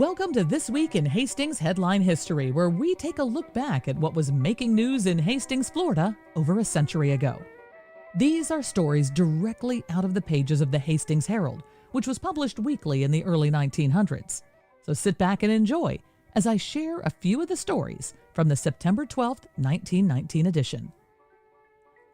Welcome to This Week in Hastings Headline History, where we take a look back at what was making news in Hastings, Florida over a century ago. These are stories directly out of the pages of the Hastings Herald, which was published weekly in the early 1900s. So sit back and enjoy as I share a few of the stories from the September 12, 1919 edition.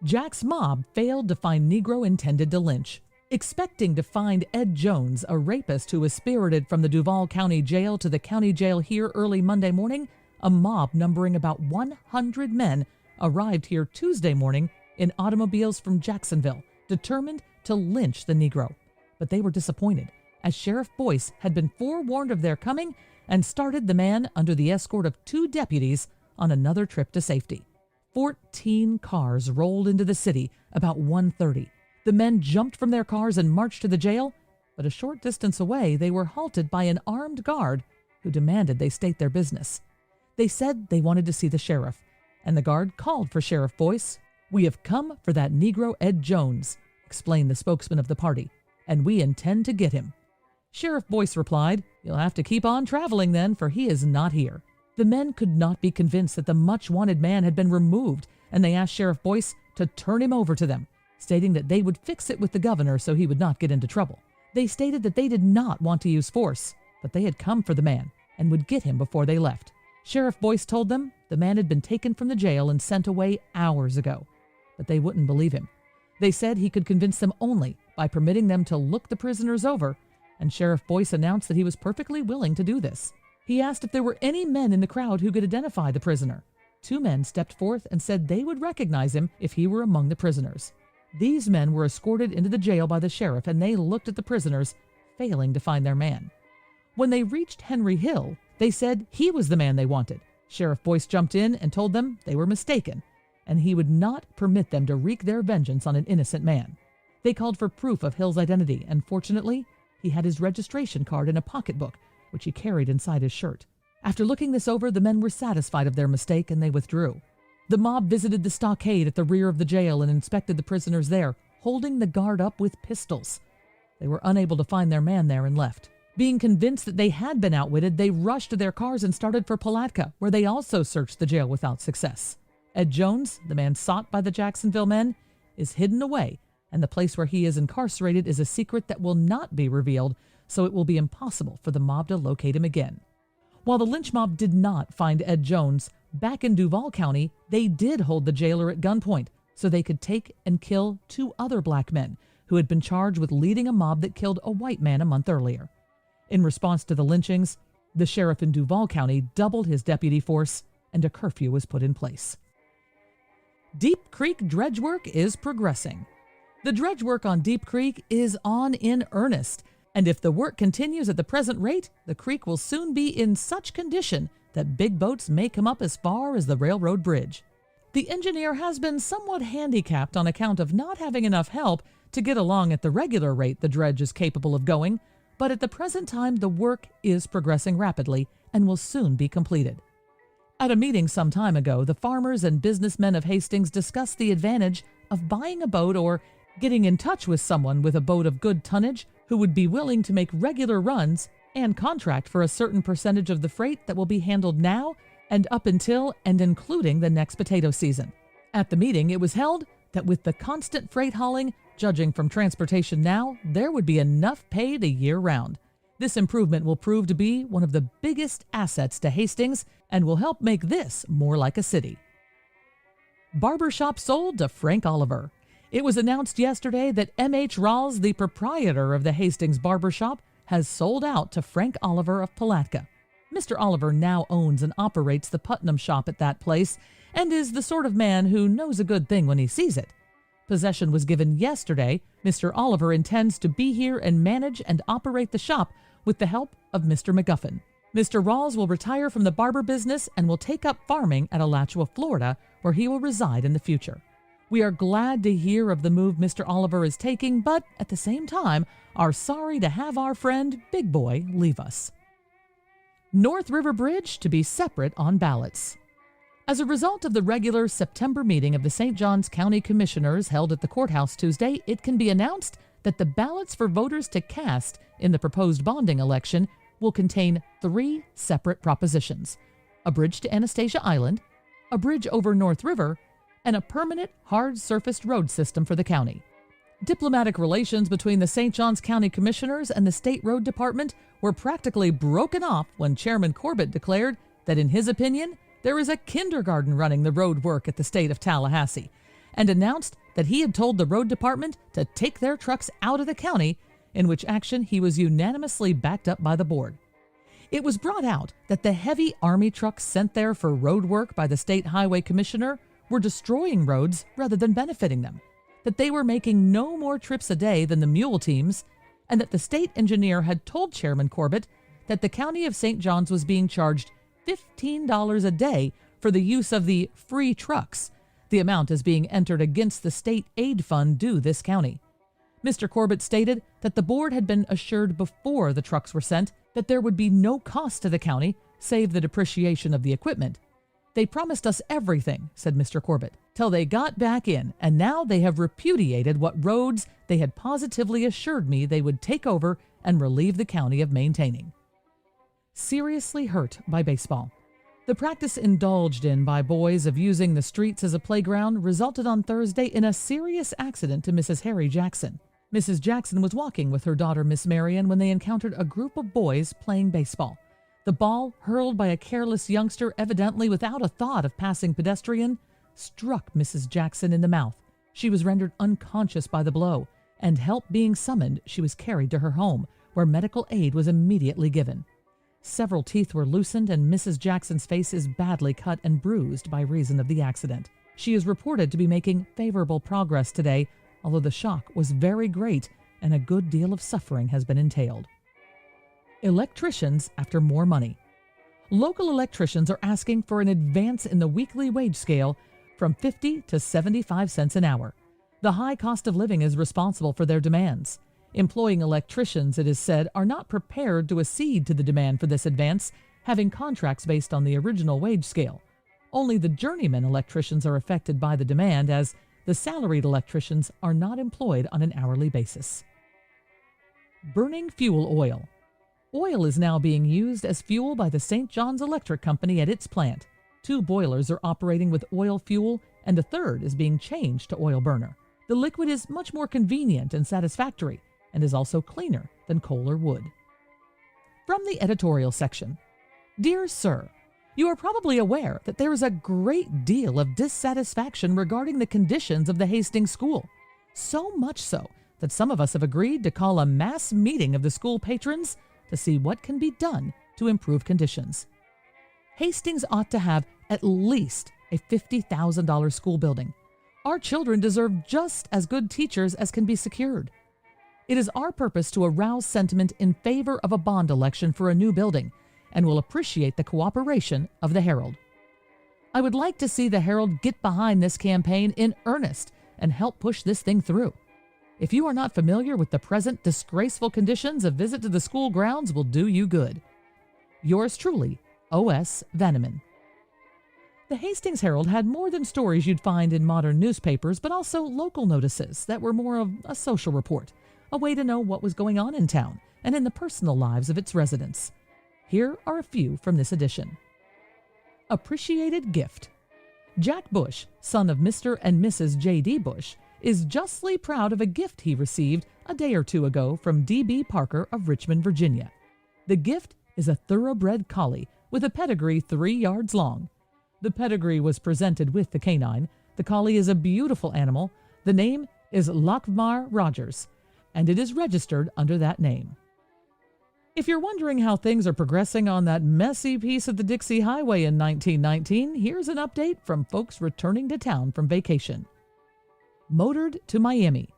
Jack's mob failed to find Negro intended to lynch. Expecting to find Ed Jones, a rapist who was spirited from the Duval County Jail to the county jail here early Monday morning, a mob numbering about 100 men arrived here Tuesday morning in automobiles from Jacksonville, determined to lynch the Negro. But they were disappointed, as Sheriff Boyce had been forewarned of their coming and started the man under the escort of 2 deputies on another trip to safety. 14 cars rolled into the city about 1:30. The men jumped from their cars and marched to the jail, but a short distance away they were halted by an armed guard who demanded they state their business. They said they wanted to see the sheriff, and the guard called for Sheriff Boyce. "We have come for that Negro Ed Jones," explained the spokesman of the party, "and we intend to get him." Sheriff Boyce replied, "You'll have to keep on traveling then, for he is not here." The men could not be convinced that the much-wanted man had been removed, and they asked Sheriff Boyce to turn him over to them, stating that they would fix it with the governor so he would not get into trouble. They stated that they did not want to use force, but they had come for the man and would get him before they left. Sheriff Boyce told them the man had been taken from the jail and sent away hours ago, but they wouldn't believe him. They said he could convince them only by permitting them to look the prisoners over, and Sheriff Boyce announced that he was perfectly willing to do this. He asked if there were any men in the crowd who could identify the prisoner. 2 men stepped forth and said they would recognize him if he were among the prisoners. These men were escorted into the jail by the sheriff, and they looked at the prisoners, failing to find their man. When they reached Henry Hill, they said he was the man they wanted. Sheriff Boyce jumped in and told them they were mistaken, and he would not permit them to wreak their vengeance on an innocent man. They called for proof of Hill's identity, and fortunately, he had his registration card in a pocketbook, which he carried inside his shirt. After looking this over, the men were satisfied of their mistake, and they withdrew. The mob visited the stockade at the rear of the jail and inspected the prisoners there, holding the guard up with pistols. They were unable to find their man there and left. Being convinced that they had been outwitted, they rushed to their cars and started for Palatka, where they also searched the jail without success. Ed Jones, the man sought by the Jacksonville men, is hidden away, and the place where he is incarcerated is a secret that will not be revealed, so it will be impossible for the mob to locate him again. While the lynch mob did not find Ed Jones, back in Duval County, they did hold the jailer at gunpoint so they could take and kill 2 other black men who had been charged with leading a mob that killed a white man a month earlier. In response to the lynchings, the sheriff in Duval County doubled his deputy force and a curfew was put in place. Deep Creek dredge work is progressing. The dredge work on Deep Creek is on in earnest, and if the work continues at the present rate, the creek will soon be in such condition that big boats may come up as far as the railroad bridge. The engineer has been somewhat handicapped on account of not having enough help to get along at the regular rate the dredge is capable of going, but at the present time the work is progressing rapidly and will soon be completed. At a meeting some time ago, the farmers and businessmen of Hastings discussed the advantage of buying a boat or getting in touch with someone with a boat of good tonnage who would be willing to make regular runs and contract for a certain percentage of the freight that will be handled now and up until and including the next potato season. At the meeting, it was held that with the constant freight hauling, judging from transportation now, there would be enough paid a year round. This improvement will prove to be one of the biggest assets to Hastings and will help make this more like a city. Barbershop sold to Frank Oliver. It was announced yesterday that M.H. Rawls, the proprietor of the Hastings Barbershop, has sold out to Frank Oliver of Palatka. Mr. Oliver now owns and operates the Putnam shop at that place and is the sort of man who knows a good thing when he sees it. Possession was given yesterday. Mr. Oliver intends to be here and manage and operate the shop with the help of Mr. McGuffin. Mr. Rawls will retire from the barber business and will take up farming at Alachua, Florida, where he will reside in the future. We are glad to hear of the move Mr. Oliver is taking, but at the same time are sorry to have our friend Big Boy leave us. North River Bridge to be separate on ballots. As a result of the regular September meeting of the St. Johns County Commissioners held at the courthouse Tuesday, it can be announced that the ballots for voters to cast in the proposed bonding election will contain 3 separate propositions: a bridge to Anastasia Island, a bridge over North River, and a permanent hard-surfaced road system for the county. Diplomatic relations between the St. Johns County Commissioners and the State Road Department were practically broken off when Chairman Corbett declared that, in his opinion, there is a kindergarten running the road work at the state of Tallahassee, and announced that he had told the road department to take their trucks out of the county, in which action he was unanimously backed up by the board. It was brought out that the heavy Army trucks sent there for road work by the State Highway Commissioner were destroying roads rather than benefiting them, that they were making no more trips a day than the mule teams, and that the state engineer had told Chairman Corbett that the county of St. Johns was being charged $15 a day for the use of the free trucks. The amount is being entered against the state aid fund due this county. Mr. Corbett stated that the board had been assured before the trucks were sent that there would be no cost to the county save the depreciation of the equipment. They promised us everything, said Mr. Corbett, till they got back in, and now they have repudiated what roads they had positively assured me they would take over and relieve the county of maintaining. Seriously hurt by baseball. The practice indulged in by boys of using the streets as a playground resulted on Thursday in a serious accident to Mrs. Harry Jackson. Mrs. Jackson was walking with her daughter Miss Marion when they encountered a group of boys playing baseball. The ball, hurled by a careless youngster evidently without a thought of passing pedestrian, struck Mrs. Jackson in the mouth. She was rendered unconscious by the blow, and help being summoned, she was carried to her home, where medical aid was immediately given. Several teeth were loosened, and Mrs. Jackson's face is badly cut and bruised by reason of the accident. She is reported to be making favorable progress today, although the shock was very great and a good deal of suffering has been entailed. Electricians after more money. Local electricians are asking for an advance in the weekly wage scale from 50 to 75 cents an hour. The high cost of living is responsible for their demands. Employing electricians, it is said, are not prepared to accede to the demand for this advance, having contracts based on the original wage scale. Only the journeyman electricians are affected by the demand, as the salaried electricians are not employed on an hourly basis. Burning fuel oil. Oil is now being used as fuel by the St. John's Electric Company at its plant. 2 boilers are operating with oil fuel, and a third is being changed to oil burner. The liquid is much more convenient and satisfactory, and is also cleaner than coal or wood. From the editorial section. Dear Sir, you are probably aware that there is a great deal of dissatisfaction regarding the conditions of the Hastings School. So much so that some of us have agreed to call a mass meeting of the school patrons to see what can be done to improve conditions. Hastings ought to have at least a $50,000 school building. Our children deserve just as good teachers as can be secured. It is our purpose to arouse sentiment in favor of a bond election for a new building, and will appreciate the cooperation of the Herald. I would like to see the Herald get behind this campaign in earnest and help push this thing through. If you are not familiar with the present disgraceful conditions, a visit to the school grounds will do you good. Yours truly, O.S. Veneman. The Hastings Herald had more than stories you'd find in modern newspapers, but also local notices that were more of a social report, a way to know what was going on in town and in the personal lives of its residents. Here are a few from this edition. Appreciated gift. Jack Bush, son of Mr. and Mrs. J.D. Bush, is justly proud of a gift he received a day or two ago from D.B. Parker of Richmond, Virginia. The gift is a thoroughbred collie with a pedigree 3 yards long. The pedigree was presented with the canine. The collie is a beautiful animal. The name is Lockmar Rogers, and it is registered under that name. If you're wondering how things are progressing on that messy piece of the Dixie Highway in 1919, here's an update from folks returning to town from vacation. Motored to Miami.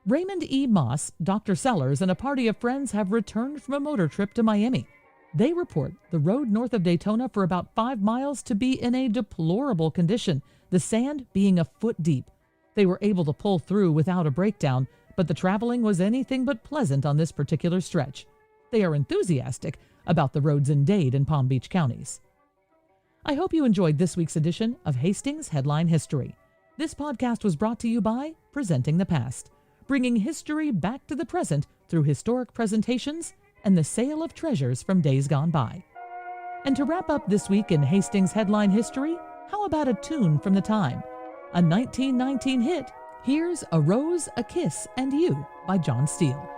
Raymond E. Moss, Dr. Sellers, and a party of friends have returned from a motor trip to Miami. They report the road north of Daytona for about 5 miles to be in a deplorable condition, the sand being a foot deep. They were able to pull through without a breakdown, but the traveling was anything but pleasant on this particular stretch. They are enthusiastic about the roads in Dade and Palm Beach counties. I hope you enjoyed this week's edition of Hastings Headline History. This podcast was brought to you by Presenting the Past, bringing history back to the present through historic presentations and the sale of treasures from days gone by. And to wrap up this week in Hastings headline history, how about a tune from the time? A 1919 hit. Here's A Rose, a Kiss, and You by John Steele.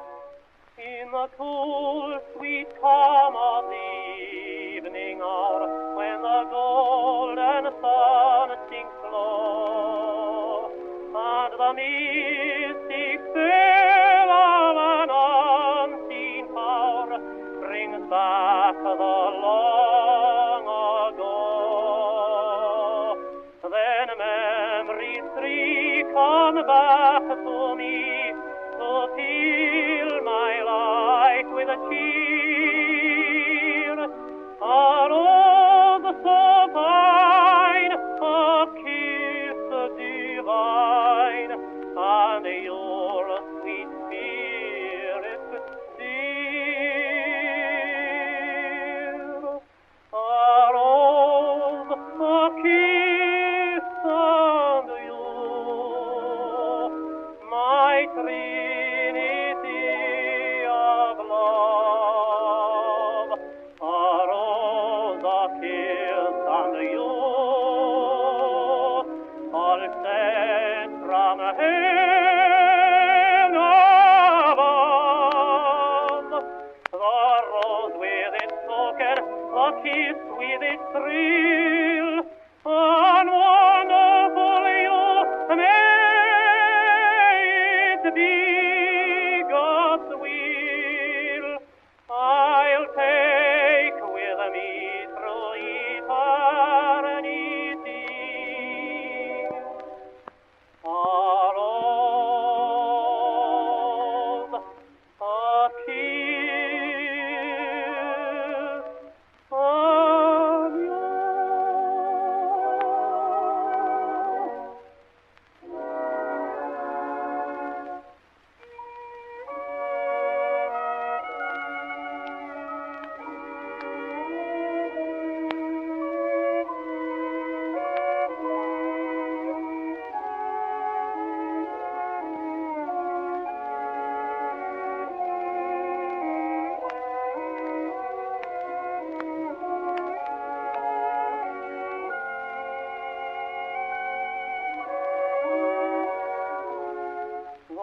In the cool, sweet calm of the evening hour, when the golden sun sinks low, and the mystic spell of an unseen power brings back the long ago, then memories three come back to me, to fill my life with a cheer. A rose so fine, a kiss divine, and your sweet spirit dear. A rose, a kiss, and you, my Trinity of love. A rose, a kiss, and you, all sent from heaven above. The rose with its token, the kiss with its thrill, and wonderful you may it be God's will. I'll take with me through eternity a rose, a kiss, and you. The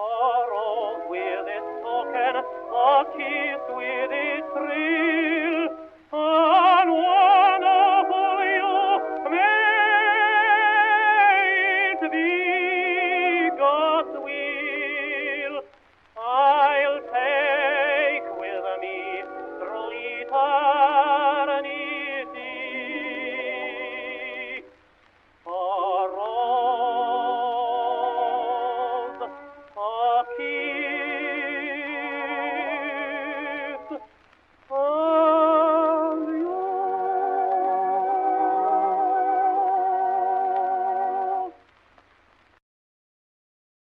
rose with its token, the kiss with its thrill,